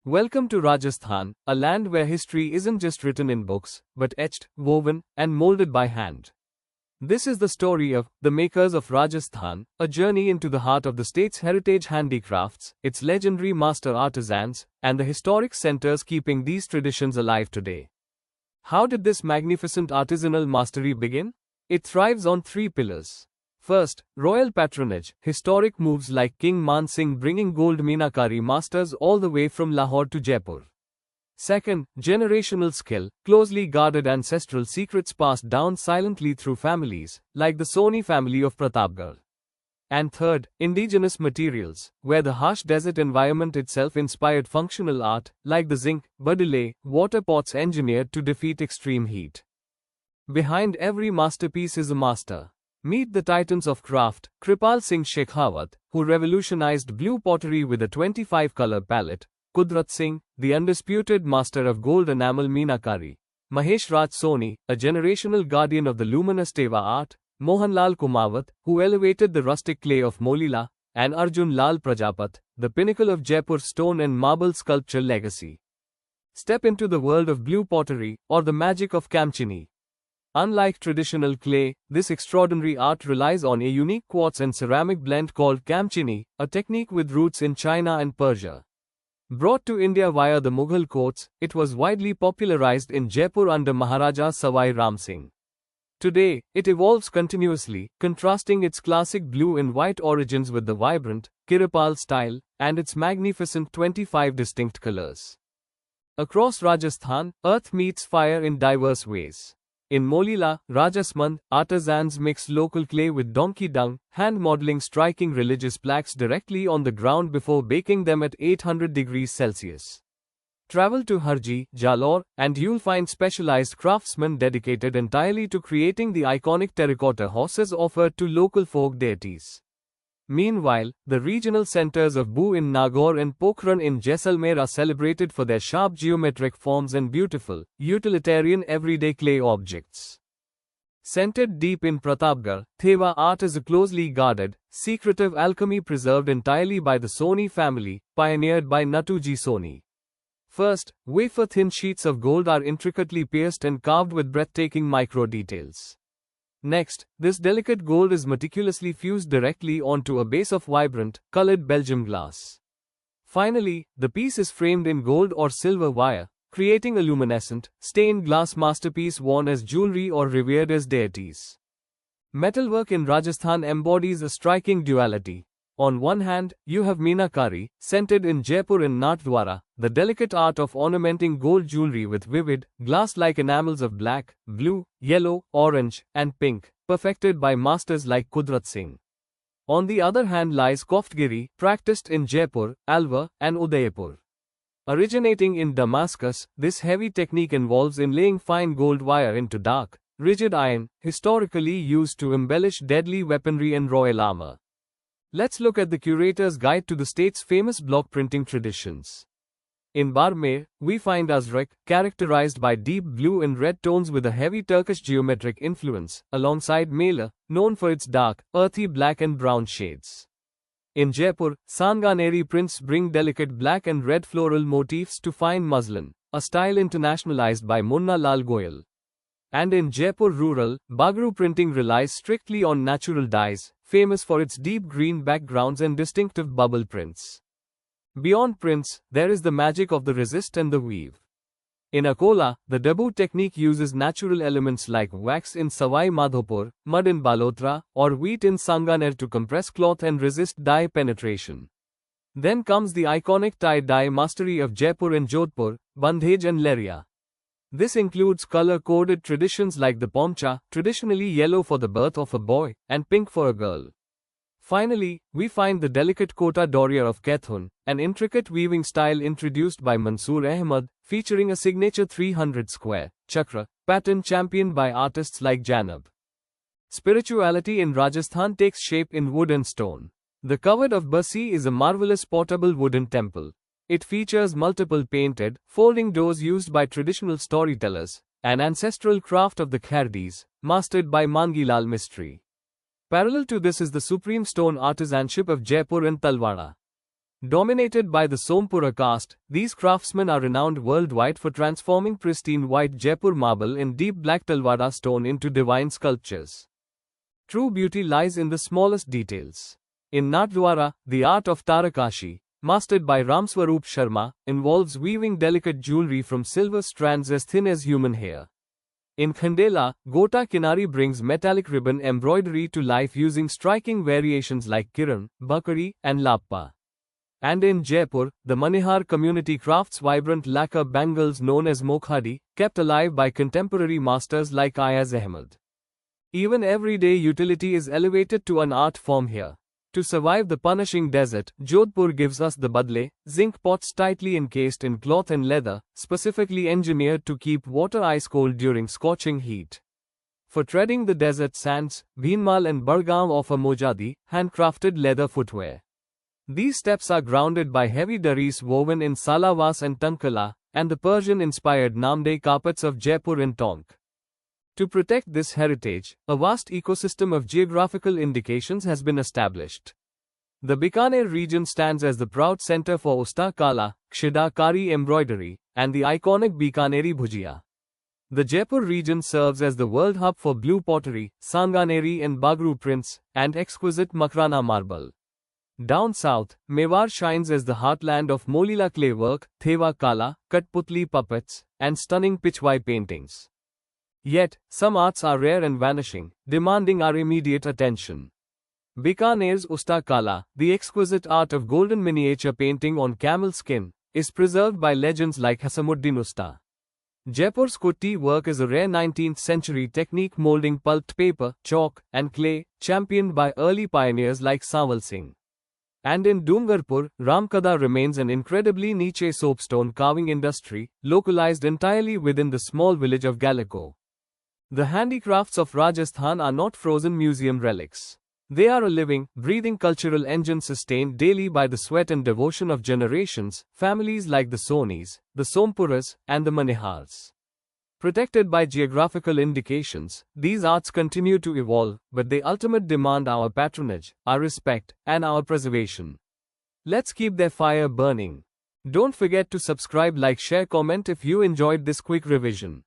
Welcome to Rajasthan, a land where history isn't just written in books, but etched, woven, and molded by hand. This is the story of the makers of Rajasthan, a journey into the heart of the state's heritage handicrafts, its legendary master artisans, and the historic centers keeping these traditions alive today. How did this magnificent artisanal mastery begin? It thrives on three pillars. First, royal patronage, historic moves like King Man Singh bringing gold meenakari masters all the way from Lahore to Jaipur. Second, generational skill, closely guarded ancestral secrets passed down silently through families, like the Soni family of Pratapgarh. And third, indigenous materials, where the harsh desert environment itself inspired functional art, like the zinc, badile, water pots engineered to defeat extreme heat. Behind every masterpiece is a master. Meet the titans of craft, Kripal Singh Shekhawat, who revolutionized blue pottery with a 25-color palette, Kudrat Singh, the undisputed master of gold enamel meenakari, Mahesh Raj Soni, a generational guardian of the luminous Theva art, Mohanlal Kumawat, who elevated the rustic clay of Molila, and Arjun Lal Prajapat, the pinnacle of Jaipur's stone and marble sculpture legacy. Step into the world of blue pottery, or the magic of Kamchini. Unlike traditional clay, this extraordinary art relies on a unique quartz and ceramic blend called Kamchini, a technique with roots in China and Persia. Brought to India via the Mughal courts, it was widely popularized in Jaipur under Maharaja Savai Ram Singh. Today, it evolves continuously, contrasting its classic blue and white origins with the vibrant, Kirpal style, and its magnificent 25 distinct colors. Across Rajasthan, earth meets fire in diverse ways. In Molila, Rajasthan, artisans mix local clay with donkey dung, hand modeling striking religious plaques directly on the ground before baking them at 800 degrees Celsius. Travel to Harji, Jalore, and you'll find specialized craftsmen dedicated entirely to creating the iconic terracotta horses offered to local folk deities. Meanwhile, the regional centers of Bu in Nagaur and Pokhran in Jaisalmer are celebrated for their sharp geometric forms and beautiful, utilitarian everyday clay objects. Centered deep in Pratapgarh, Theva art is a closely guarded, secretive alchemy preserved entirely by the Soni family, pioneered by Natuji Soni. First, wafer-thin sheets of gold are intricately pierced and carved with breathtaking micro-details. Next, this delicate gold is meticulously fused directly onto a base of vibrant, colored Belgium glass. Finally, the piece is framed in gold or silver wire, creating a luminescent, stained glass masterpiece worn as jewelry or revered as deities. Metalwork in Rajasthan embodies a striking duality. On one hand, you have meenakari, centered in Jaipur and Nathdwara, the delicate art of ornamenting gold jewelry with vivid, glass-like enamels of black, blue, yellow, orange, and pink, perfected by masters like Kudrat Singh. On the other hand lies koftgiri, practiced in Jaipur, Alwar, and Udaipur. Originating in Damascus, this heavy technique involves inlaying fine gold wire into dark, rigid iron, historically used to embellish deadly weaponry and royal armor. Let's look at the curator's guide to the state's famous block printing traditions. In Barmer, we find Azrak, characterized by deep blue and red tones with a heavy Turkish geometric influence, alongside Mela, known for its dark, earthy black and brown shades. In Jaipur, Sanganeri prints bring delicate black and red floral motifs to fine muslin, a style internationalized by Munna Lal Goyal. And in Jaipur rural, Bagru printing relies strictly on natural dyes, famous for its deep green backgrounds and distinctive bubble prints. Beyond prints, there is the magic of the resist and the weave. In Akola, the Dabu technique uses natural elements like wax in Savai Madhopur, mud in Balotra, or wheat in Sanganer to compress cloth and resist dye penetration. Then comes the iconic tie-dye mastery of Jaipur and Jodhpur, Bandhej and Leria. This includes color-coded traditions like the pomcha, traditionally yellow for the birth of a boy, and pink for a girl. Finally, we find the delicate kota doria of Kethun, an intricate weaving style introduced by Mansoor Ahmad, featuring a signature 300-square chakra pattern championed by artists like Janab. Spirituality in Rajasthan takes shape in wood and stone. The Kavad of Basi is a marvelous portable wooden temple. It features multiple painted, folding doors used by traditional storytellers, an ancestral craft of the Khardis, mastered by Mangilal Mistry. Parallel to this is the supreme stone artisanship of Jaipur and Talwara. Dominated by the Sompura caste, these craftsmen are renowned worldwide for transforming pristine white Jaipur marble in deep black Talwada stone into divine sculptures. True beauty lies in the smallest details. In Nathdwara, the art of Tarakashi, mastered by Ramswarup Sharma, involves weaving delicate jewelry from silver strands as thin as human hair. In Khandela, Gota Kinari brings metallic ribbon embroidery to life using striking variations like Kiran, Bakari, and Lappa. And in Jaipur, the Manihar community crafts vibrant lacquer bangles known as Mokhadi, kept alive by contemporary masters like Ayaz Ahmed. Even everyday utility is elevated to an art form here. To survive the punishing desert, Jodhpur gives us the badle, zinc pots tightly encased in cloth and leather, specifically engineered to keep water ice cold during scorching heat. For treading the desert sands, Bhinmal and Bargaon offer mojadi, handcrafted leather footwear. These steps are grounded by heavy daris woven in Salawas and Tankala, and the Persian-inspired Namde carpets of Jaipur and Tonk. To protect this heritage, a vast ecosystem of geographical indications has been established. The Bikaner region stands as the proud center for Usta Kala, Kshida Kari embroidery, and the iconic Bikaneri Bhujia. The Jaipur region serves as the world hub for blue pottery, Sanganeri and Bagru prints, and exquisite Makrana marble. Down south, Mewar shines as the heartland of Molila clay work, Theva Kala, Katputli puppets, and stunning Pichwai paintings. Yet, some arts are rare and vanishing, demanding our immediate attention. Bikaner's Usta Kala, the exquisite art of golden miniature painting on camel skin, is preserved by legends like Hasamuddin Usta. Jaipur's Kutti work is a rare 19th century technique molding pulped paper, chalk, and clay, championed by early pioneers like Sanwal Singh. And in Dungarpur, Ramkada remains an incredibly niche soapstone carving industry, localized entirely within the small village of Gallico. The handicrafts of Rajasthan are not frozen museum relics. They are a living, breathing cultural engine sustained daily by the sweat and devotion of generations, families like the Sonis, the Sompuras, and the Manihars. Protected by geographical indications, these arts continue to evolve, but they ultimately demand our patronage, our respect, and our preservation. Let's keep their fire burning. Don't forget to subscribe, like, share, comment if you enjoyed this quick revision.